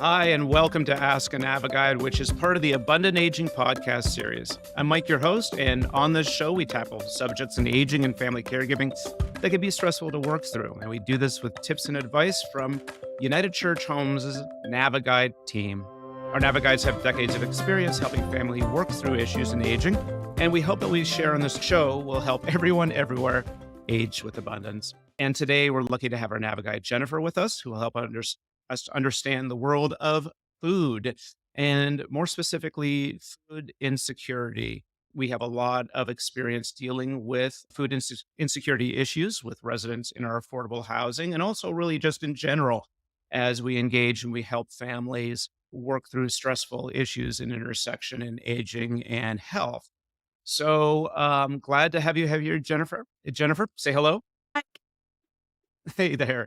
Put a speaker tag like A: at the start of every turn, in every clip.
A: Hi, and welcome to Ask a NaviGuide, which is part of the Abundant Aging podcast series. I'm Mike, your host, and on this show, we tackle subjects in aging and family caregiving that can be stressful to work through. And we do this with tips and advice from United Church Homes' NaviGuide team. Our NaviGuides have decades of experience helping family work through issues in aging, and we hope that we share on this show will help everyone everywhere age with abundance. And today, we're lucky to have our NaviGuide Jennifer with us, who will help us to understand the world of food and more specifically, food insecurity. We have a lot of experience dealing with food insecurity issues with residents in our affordable housing and also really just in general as we engage and we help families work through stressful issues in intersection in aging and health. So glad to have you here, Jennifer. Jennifer, say hello.
B: Hi.
A: Hey there.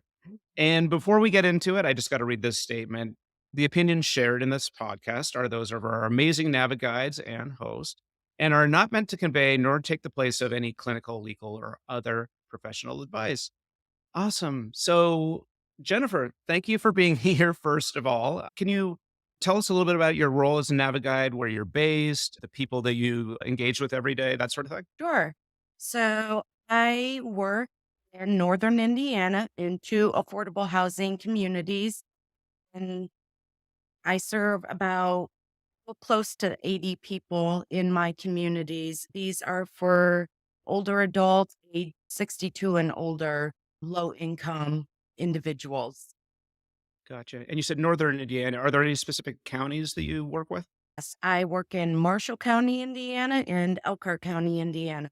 A: And before we get into it, I just got to read this statement. The opinions shared in this podcast are those of our amazing NaviGuides and host and are not meant to convey nor take the place of any clinical, legal, or other professional advice. Awesome. So, Jennifer, thank you for being here, first of all. Can you tell us a little bit about your role as a NaviGuide, where you're based, the people that you engage with every day, that sort of thing?
B: Sure. So I work in northern Indiana in two affordable housing communities, and I serve about close to 80 people in my communities. These are for older adults, age 62 and older, low income individuals.
A: Gotcha. And you said Northern Indiana. Are there any specific counties that you work with?
B: Yes, I work in Marshall County, Indiana, and Elkhart County, Indiana.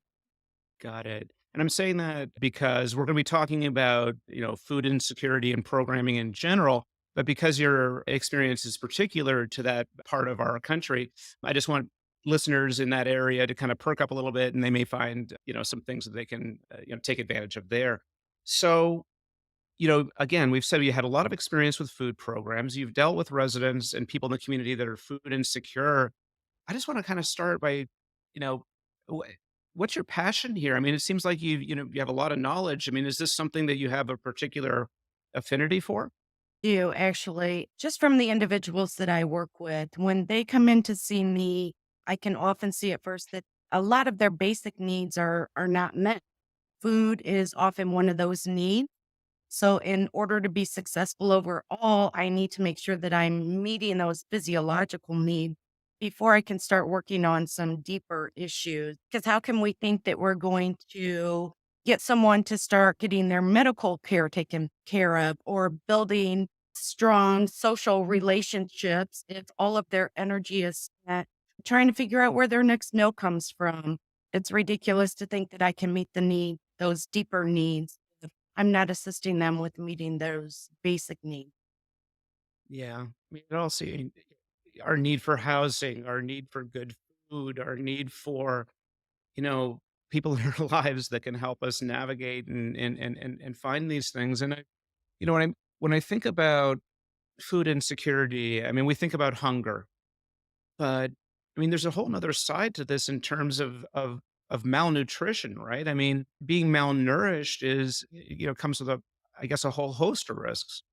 A: Got it. And I'm saying that because we're going to be talking about, food insecurity and programming in general, but because your experience is particular to that part of our country, I just want listeners in that area to kind of perk up a little bit and they may find, some things that they can, take advantage of there. So, again, we've said you had a lot of experience with food programs. You've dealt with residents and people in the community that are food insecure. I just want to kind of start by, you know, wh- what's your passion here? I mean, it seems like you have a lot of knowledge. I mean, is this something that you have a particular affinity for?
B: Do actually, just from the individuals that I work with, when they come in to see me, I can often see at first that a lot of their basic needs are not met. Food is often one of those needs. So, in order to be successful overall, I need to make sure that I'm meeting those physiological needs before I can start working on some deeper issues. Because how can we think that we're going to get someone to start getting their medical care taken care of or building strong social relationships if all of their energy is spent trying to figure out where their next meal comes from? It's ridiculous to think that I can meet the need, those deeper needs I'm not assisting them with meeting those basic needs.
A: Yeah. I mean, it also our need for housing, our need for good food, our need for, you know, people in our lives that can help us navigate and find these things. And when I think about food insecurity, I mean, we think about hunger. But, I mean, there's a whole nother side to this in terms of malnutrition, right? I mean, being malnourished comes with I guess, a whole host of risks.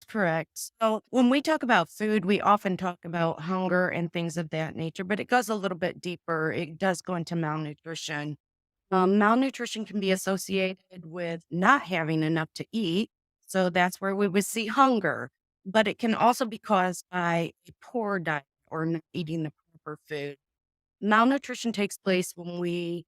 B: Correct. So when we talk about food, we often talk about hunger and things of that nature, but it goes a little bit deeper. It does go into malnutrition. Malnutrition can be associated with not having enough to eat. So that's where we would see hunger, but it can also be caused by a poor diet or not eating the proper food. Malnutrition takes place when we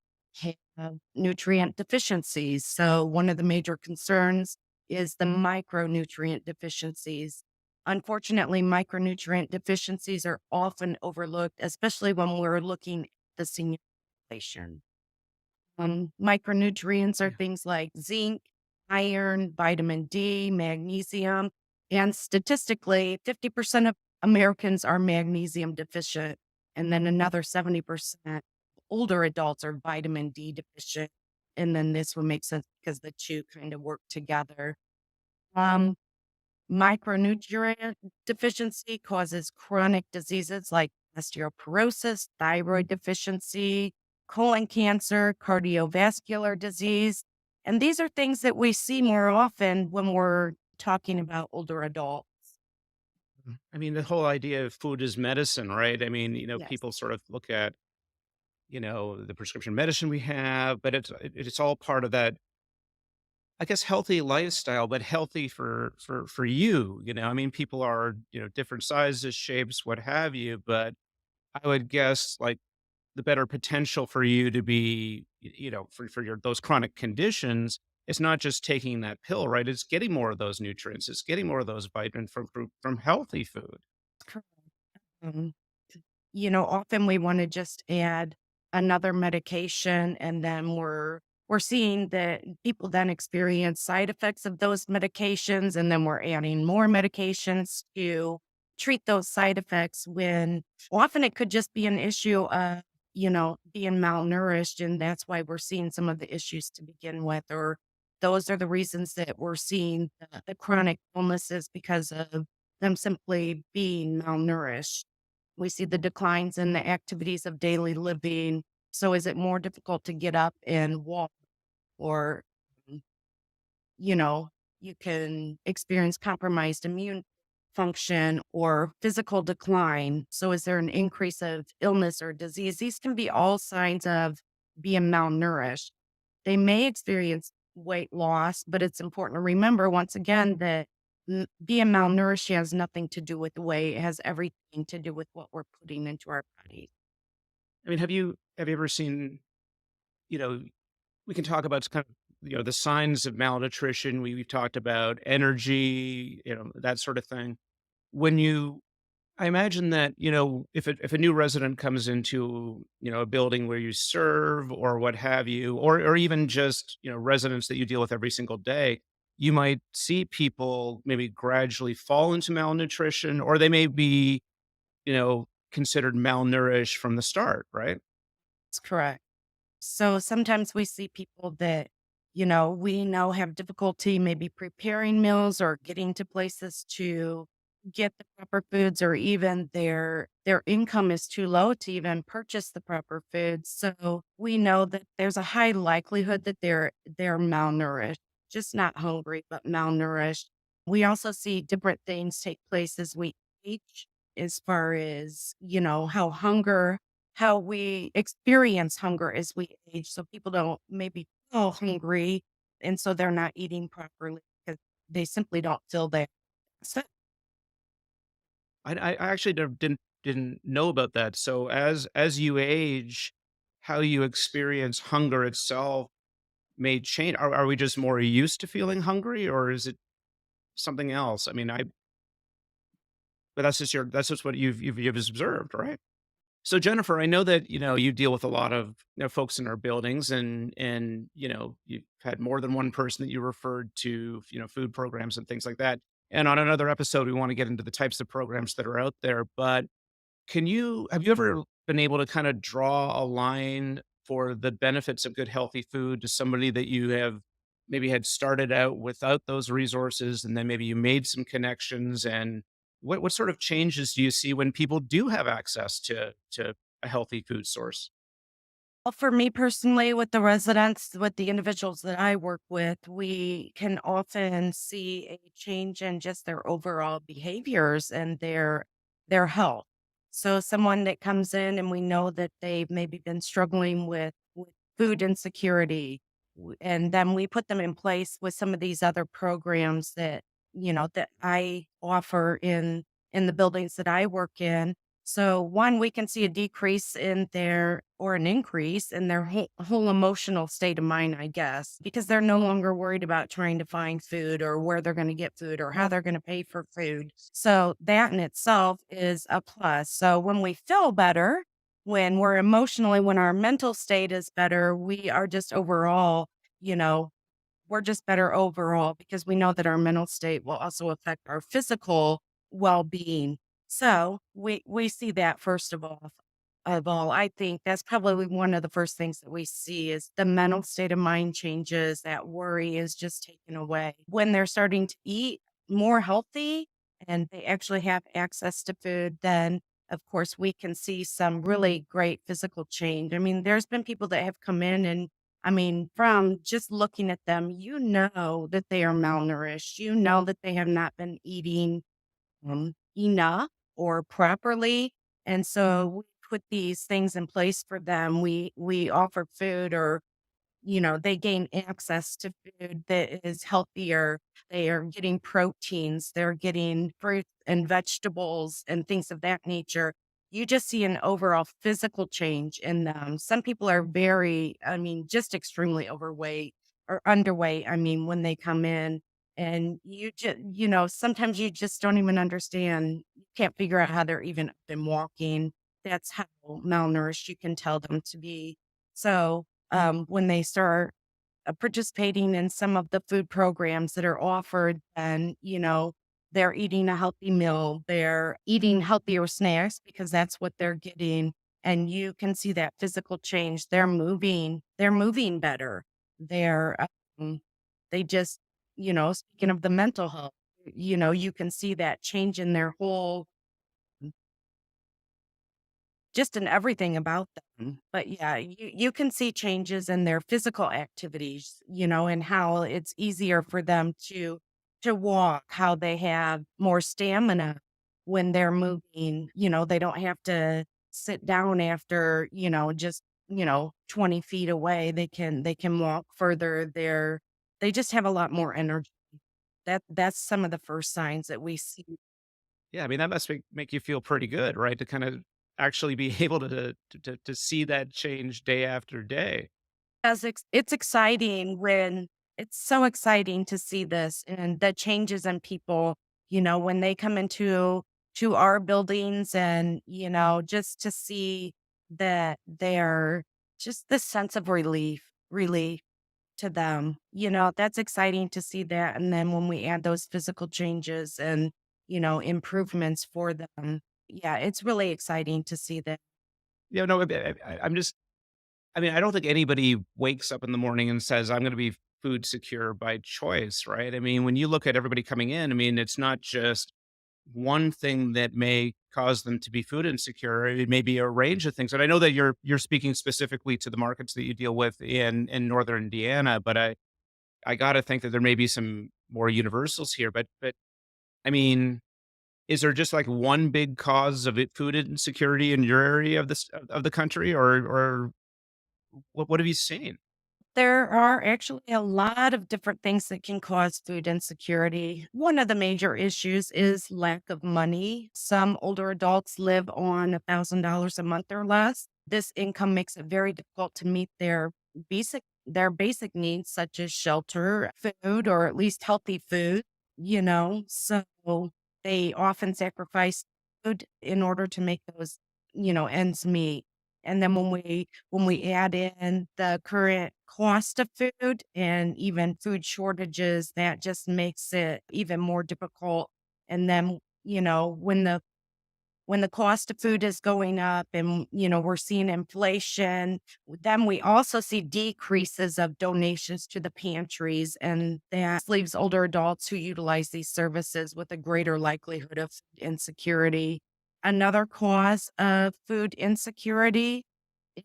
B: have nutrient deficiencies. So, one of the major concerns is the micronutrient deficiencies. Unfortunately, micronutrient deficiencies are often overlooked, especially when we're looking at the senior population. Micronutrients are
A: Yeah.
B: things like zinc, iron, vitamin D, magnesium, and statistically, 50% of Americans are magnesium deficient, and then another 70% older adults are vitamin D deficient. And then this would make sense because the two kind of work together. Um, Micronutrient deficiency causes chronic diseases like osteoporosis, thyroid deficiency, colon cancer, cardiovascular disease. And these are things that we see more often when we're talking about older adults.
A: I mean, the whole idea of food is medicine, right? I mean,
B: Yes.
A: people sort of look at, the prescription medicine we have, but it's all part of that, I guess, healthy lifestyle, but healthy for you. I mean, people are, different sizes, shapes, what have you, but I would guess like the better potential for you to be, for your those chronic conditions, it's not just taking that pill, right? It's getting more of those nutrients. It's getting more of those vitamins from healthy food.
B: Correct. Um, often we want to just add another medication, and then we're seeing that people then experience side effects of those medications, and then we're adding more medications to treat those side effects when often it could just be an issue of, being malnourished, and that's why we're seeing some of the issues to begin with, or those are the reasons that we're seeing the chronic illnesses because of them simply being malnourished. We see the declines in the activities of daily living. So is it more difficult to get up and walk, or, mm, you know, you can experience compromised immune function or physical decline. So is there an increase of illness or disease? These can be all signs of being malnourished. They may experience weight loss, but it's important to remember once again that being malnourished has nothing to do with the weight. It has everything to do with what we're putting into our bodies.
A: I mean, have you ever seen, you know, we can talk about kind of, the signs of malnutrition. We've talked about energy, that sort of thing. When you I imagine that, if a new resident comes into, a building where you serve or what have you, or even just, residents that you deal with every single day, you might see people maybe gradually fall into malnutrition, or they may be, considered malnourished from the start, right?
B: That's correct. So sometimes we see people that, we know have difficulty maybe preparing meals or getting to places to get the proper foods, or even their income is too low to even purchase the proper foods. So we know that there's a high likelihood that they're malnourished, just not hungry, but malnourished. We also see different things take place as we age, as far as, how we experience hunger as we age. So people don't maybe feel hungry, and so they're not eating properly because they simply don't feel that. So
A: I actually didn't know about that. So as you age, how you experience hunger itself may change. Are we just more used to feeling hungry, or is it something else? I mean, but that's just what you've observed, right? So Jennifer, I know that, you deal with a lot of, folks in our buildings, and, you've had more than one person that you referred to, food programs and things like that. And on another episode, we want to get into the types of programs that are out there, but have you ever been able to kind of draw a line for the benefits of good, healthy food to somebody that you have maybe had started out without those resources, and then maybe you made some connections? And what sort of changes do you see when people do have access to a healthy food source?
B: well, for me personally, with the residents, with the individuals that I work with, we can often see a change in just their overall behaviors and their health. So someone that comes in and we know that they've maybe been struggling with food insecurity, and then we put them in place with some of these other programs that, that I offer in the buildings that I work in. So one, we can see a decrease in their, or an increase in their whole emotional state of mind, I guess, because they're no longer worried about trying to find food or where they're going to get food or how they're going to pay for food. So that in itself is a plus. So when we feel better, when we're emotionally, when our mental state is better, we are just overall, you know, we're just better overall because we know that our mental state will also affect our physical well-being. So we see that first of all, I think that's probably one of the first things that we see is the mental state of mind changes. That worry is just taken away when they're starting to eat more healthy and they actually have access to food. Then of course we can see some really great physical change. I mean, there's been people that have come in, and I mean, from just looking at them, that they are malnourished. You know that they have not been eating enough or properly. And so we put these things in place for them. We offer food, or they gain access to food that is healthier. They are getting proteins, they're getting fruits and vegetables and things of that nature. You just see an overall physical change in them. Some people are very, just extremely overweight or underweight. When they come in, and sometimes you just don't even understand. You can't figure out how they're even up and walking. That's how malnourished you can tell them to be. So, when they start participating in some of the food programs that are offered, then, they're eating a healthy meal, they're eating healthier snacks because that's what they're getting. And you can see that physical change. They're moving better. They're, um, they just, speaking of the mental health, you can see that change in their whole, just in everything about them. But yeah, you can see changes in their physical activities, and how it's easier for them to walk, how they have more stamina when they're moving. They don't have to sit down after, just, 20 feet away. They can walk further. They just have a lot more energy. That's some of the first signs that we see.
A: Yeah, I mean, that must make you feel pretty good, right? To kind of actually be able to see that change day after day.
B: As it's exciting when it's so exciting to see this and the changes in people, when they come to our buildings, and, just to see that they're just the sense of relief to them. That's exciting to see that. And then when we add those physical changes and, improvements for them, yeah, it's really exciting to see that.
A: Yeah, no, I'm just, I mean, I don't think anybody wakes up in the morning and says, I'm going to be food secure by choice, right? I mean, when you look at everybody coming in, I mean, it's not just one thing that may cause them to be food insecure. It may be a range of things. And I know that you're speaking specifically to the markets that you deal with in northern Indiana, but I got to think that there may be some more universals here. But I mean, is there just like one big cause of food insecurity in your area of this of the country, or what have you seen?
B: There are actually a lot of different things that can cause food insecurity. One of the major issues is lack of money. Some older adults live on $1,000 a month or less. This income makes it very difficult to meet their basic needs, such as shelter, food, or at least healthy food, So they often sacrifice food in order to make those, ends meet. And then when we add in the current cost of food and even food shortages, that just makes it even more difficult. And then, when the cost of food is going up, and, we're seeing inflation, then we also see decreases of donations to the pantries. And that leaves older adults who utilize these services with a greater likelihood of food insecurity. Another cause of food insecurity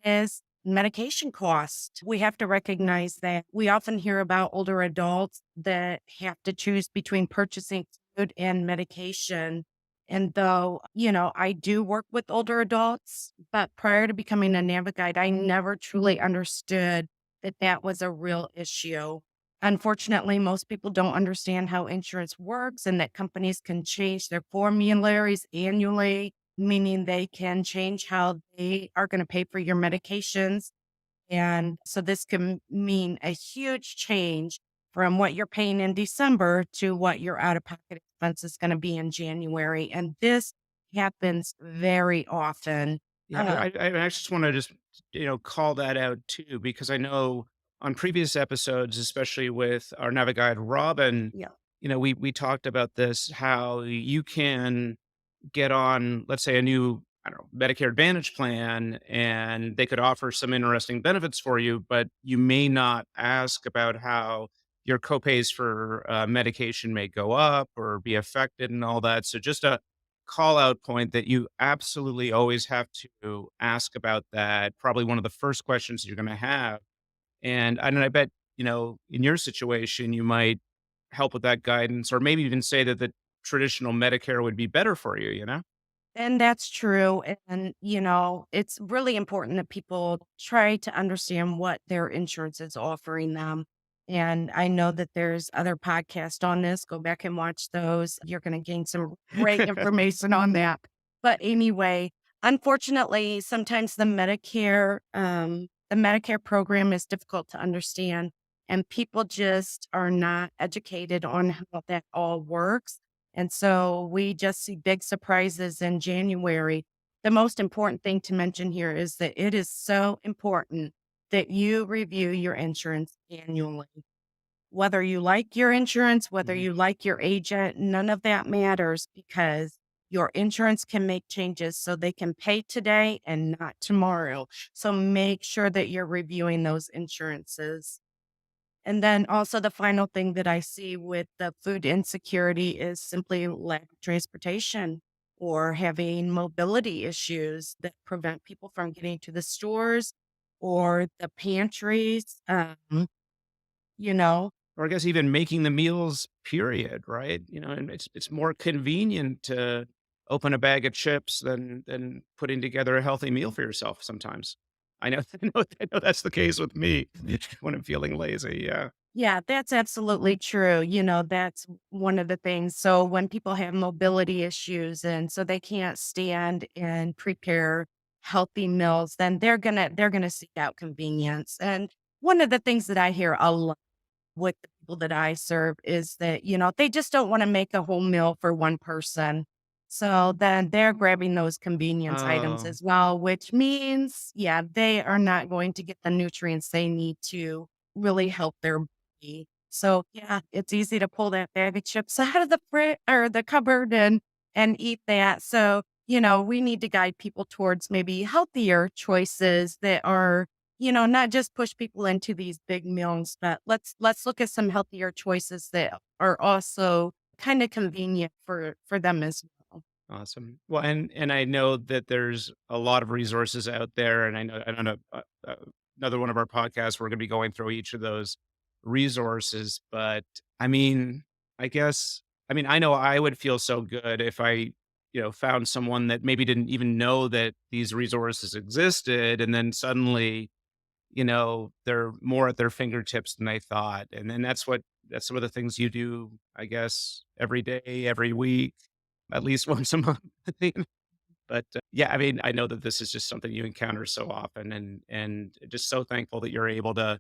B: is medication cost. We have to recognize that we often hear about older adults that have to choose between purchasing food and medication. And though, I do work with older adults, but prior to becoming a NaviGuide, I never truly understood that that was a real issue. Unfortunately, most people don't understand how insurance works, and that companies can change their formularies annually, meaning they can change how they are going to pay for your medications. And so this can mean a huge change from what you're paying in December to what your out of pocket expense is going to be in January. And this happens very often.
A: Yeah,
B: Uh,
A: I just want to just call that out too, because I know on previous episodes, especially with our Navi guide Robin,
B: yeah.
A: we talked about this, how you can get on, let's say, a new, I don't know, Medicare Advantage plan, and they could offer some interesting benefits for you, but you may not ask about how your copays for medication may go up or be affected and all that. So just a call out point that you absolutely always have to ask about that. Probably one of the first questions you're going to have. And I bet, in your situation, you might help with that guidance, or maybe even say that traditional Medicare would be better for you, you know?
B: And that's true. And, it's really important that people try to understand what their insurance is offering them. And I know that there's other podcasts on this. Go back and watch those. You're going to gain some great information on that. But anyway, unfortunately, sometimes the Medicare program is difficult to understand, and people just are not educated on how that all works. And so we just see big surprises in January. The most important thing to mention here is that it is so important that you review your insurance annually. Whether you like your insurance, whether
A: Mhm.
B: you like your agent, none of that matters, because your insurance can make changes so they can pay today and not tomorrow. So make sure that you're reviewing those insurances. And then also the final thing that I see with the food insecurity is simply lack of transportation or having mobility issues that prevent people from getting to the stores or the pantries. You know,
A: Or I guess even making the meals, period, right? And it's more convenient to open a bag of chips than putting together a healthy meal for yourself sometimes. I know I know that's the case with me when I'm feeling lazy, yeah.
B: yeah, that's absolutely true. That's one of the things. So when people have mobility issues and so they can't stand and prepare healthy meals, then they're gonna seek out convenience. And one of the things that I hear a lot with the people that I serve is that, they just don't want to make a whole meal for one person. So then they're grabbing those convenience items
A: Oh,
B: as well, which means, yeah, they are not going to get the nutrients they need to really help their body. So yeah, it's easy to pull that bag of chips out of the fridge or the cupboard and eat that. So, we need to guide people towards maybe healthier choices that are, not just push people into these big meals, but let's look at some healthier choices that are also kind of convenient for them as well.
A: awesome. Well, and I know that there's a lot of resources out there, and I know, another one of our podcasts, we're gonna be going through each of those resources, but, I mean, I guess I know I would feel so good if I, found someone that maybe didn't even know that these resources existed, and then suddenly, they're more at their fingertips than they thought, and then that's some of the things you do, I guess, every day, every week, at least once a month. But, yeah, I know that this is just something you encounter so often, and just so thankful that you're able to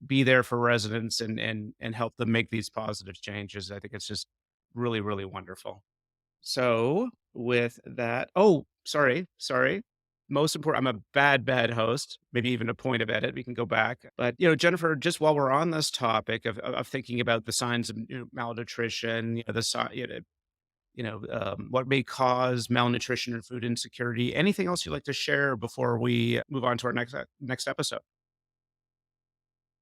A: be there for residents and help them make these positive changes. I think it's just really, really wonderful. So, with that, oh, sorry. Most important, I'm a bad host, maybe even a point of edit. We can go back. But, Jennifer, just while we're on this topic of thinking about the signs of, malnutrition, what may cause malnutrition and food insecurity. Anything else you'd like to share before we move on to our next episode?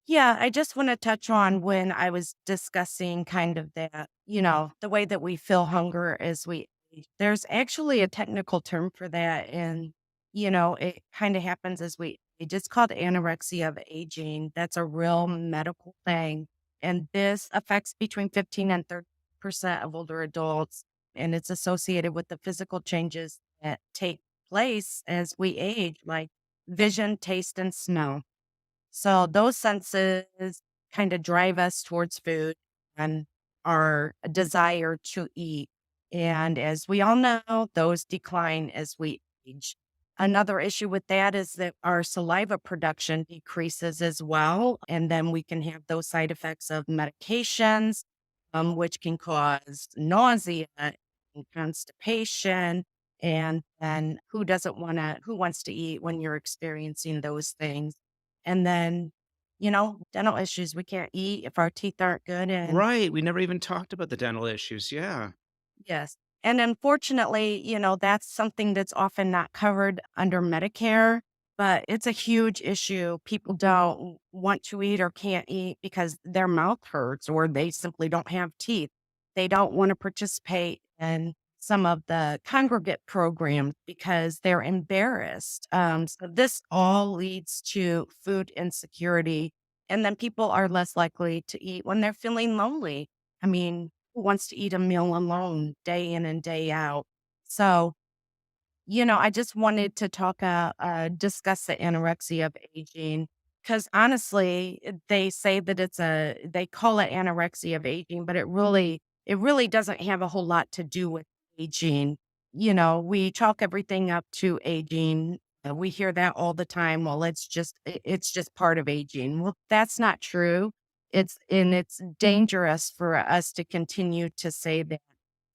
B: Yeah, I just want to touch on when I was discussing kind of that, the way that we feel hunger as we age. There's actually a technical term for that. And, it kind of happens as we age. It's called anorexia of aging. That's a real medical thing. And this affects between 15 and 30% of older adults. And it's associated with the physical changes that take place as we age, like vision, taste, and smell. So those senses kind of drive us towards food and our desire to eat. And as we all know, those decline as we age. Another issue with that is that our saliva production decreases as well. And then we can have those side effects of medications, which can cause nausea and constipation. And then who wants to eat when you're experiencing those things? And then, dental issues. We can't eat if our teeth aren't good. And
A: Right. We never even talked about the dental issues. Yeah.
B: yes. And unfortunately, that's something that's often not covered under Medicare, but it's a huge issue. People don't want to eat or can't eat because their mouth hurts or they simply don't have teeth. They don't want to participate in some of the congregate programs because they're embarrassed. So this all leads to food insecurity. And then people are less likely to eat when they're feeling lonely. I mean, who wants to eat a meal alone day in and day out? So, I just wanted to discuss the anorexia of aging because honestly, they say that they call it anorexia of aging, but it really doesn't have a whole lot to do with aging. We chalk everything up to aging. We hear that all the time. Well, it's just part of aging. Well, that's not true. It's dangerous for us to continue to say that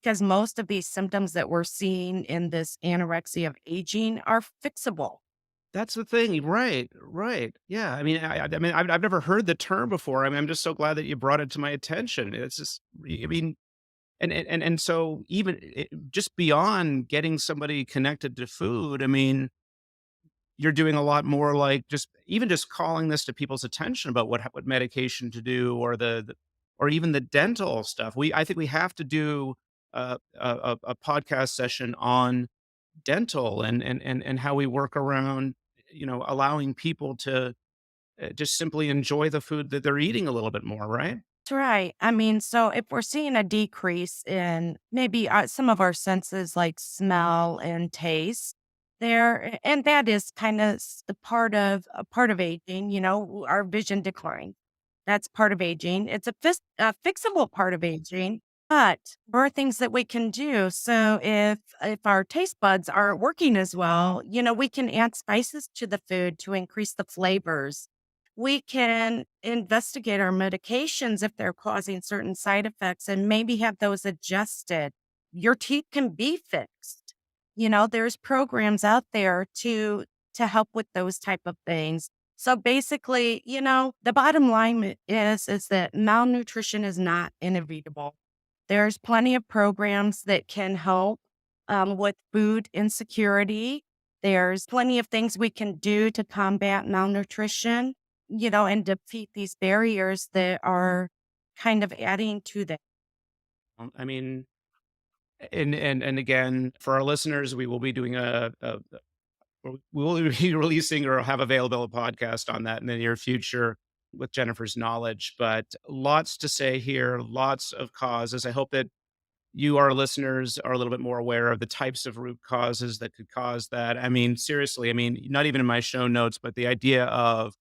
B: because most of these symptoms that we're seeing in this anorexia of aging are fixable.
A: That's the thing, right, right. Yeah, I mean, I've never heard the term before. I mean, I'm just so glad that you brought it to my attention. It's just, I mean, and so even just beyond getting somebody connected to food, I mean, you're doing a lot more like just even just calling this to people's attention about what medication to do or or even the dental stuff. I think we have to do a podcast session on dental and how we work around, allowing people to just simply enjoy the food that they're eating a little bit more, right?
B: That's right. I mean, so if we're seeing a decrease in maybe some of our senses like smell and taste there, and that is kind of a part of aging, our vision decline. That's part of aging. It's a fixable part of aging, but there are things that we can do. So if our taste buds aren't working as well, we can add spices to the food to increase the flavors. We can investigate our medications if they're causing certain side effects and maybe have those adjusted. Your teeth can be fixed. There's programs out there to help with those type of things. So basically, the bottom line is that malnutrition is not inevitable. There's plenty of programs that can help with food insecurity. There's plenty of things we can do to combat malnutrition, and defeat these barriers that are kind of adding to that.
A: I mean, and again, for our listeners, we will be doing we will be releasing or have available a podcast on that in the near future with Jennifer's knowledge. But lots to say here, lots of causes. I hope that you, our listeners, are a little bit more aware of the types of root causes that could cause that. I mean, seriously, I mean, not even in my show notes, but the idea of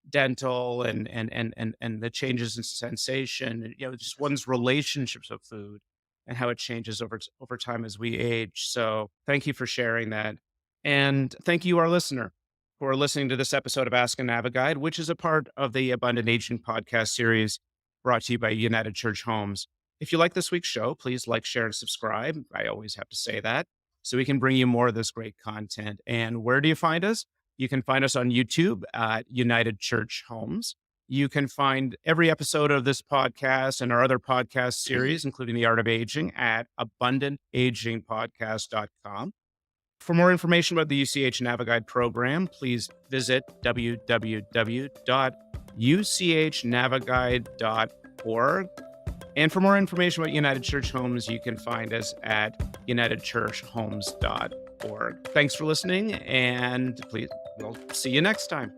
A: dental and the changes in sensation, and, just one's relationships with food and how it changes over time as we age. So thank you for sharing that. And thank you, our listener, for listening to this episode of Ask a NaviGuide, which is a part of the Abundant Aging podcast series brought to you by United Church Homes. If you like this week's show, please like, share, and subscribe. I always have to say that so we can bring you more of this great content. And where do you find us? You can find us on YouTube at United Church Homes. You can find every episode of this podcast and our other podcast series, including The Art of Aging, at abundantagingpodcast.com. For more information about the UCH NaviGuide program, please visit www.uchnaviguide.org. And for more information about United Church Homes, you can find us at unitedchurchhomes.org. Thanks for listening, and please, we'll see you next time.